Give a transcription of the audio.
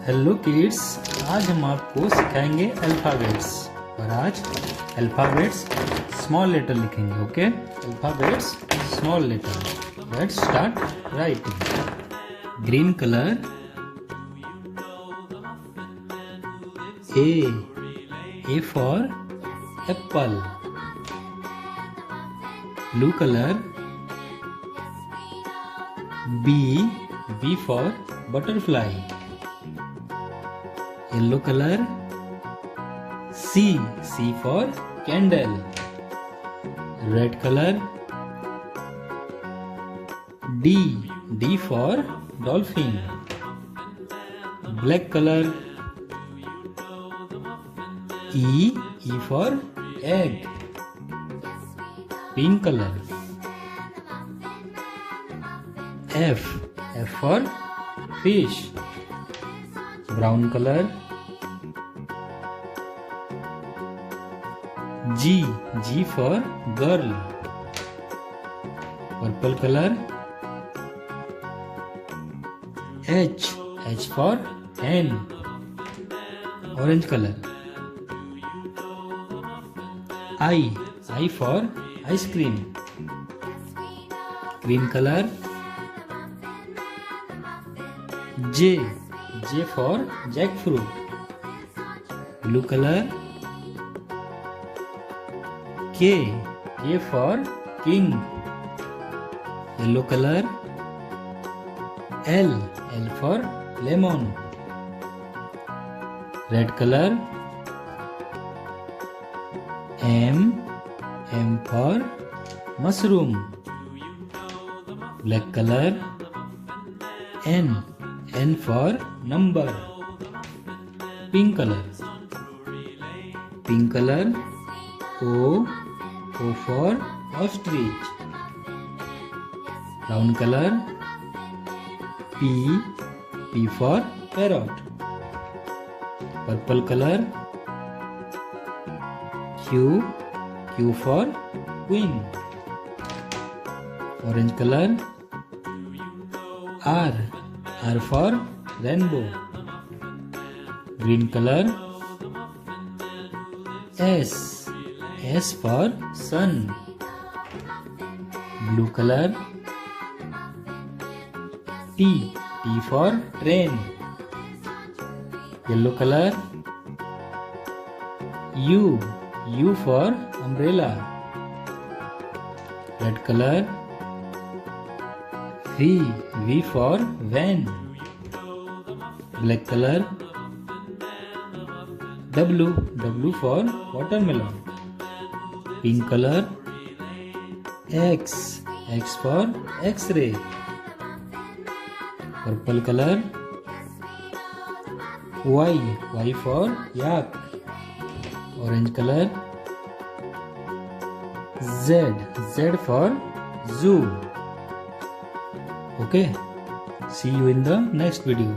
Hello kids, आज हम आपको सिखाएंगे अल्फ़ाबेट्स। और आज अल्फ़ाबेट्स स्मॉल लेटर लिखेंगे। Okay, alphabets small letter. Let's start writing. Green colour A for apple. Blue colour B for butterfly. Yellow colour C for candle. Red colour D for dolphin. Black colour E for egg. Pink colour F for fish. Brown colour G for girl. Purple colour H for hand. Orange colour I for ice cream. Green colour J for jackfruit. Blue colour K for king. Yellow colour L for lemon. Red colour M for mushroom. Black colour N for number. Pink colour O for ostrich. Brown colour P for parrot. Purple colour Q for queen. Orange colour R for rainbow. Green colour S for sun. Blue colour T for train. Yellow colour U for umbrella. Red colour V for van. Black color W for watermelon. Pink color X for X-ray. Purple color Y for yak. Orange color Z for zoo. Okay, see you in the next video.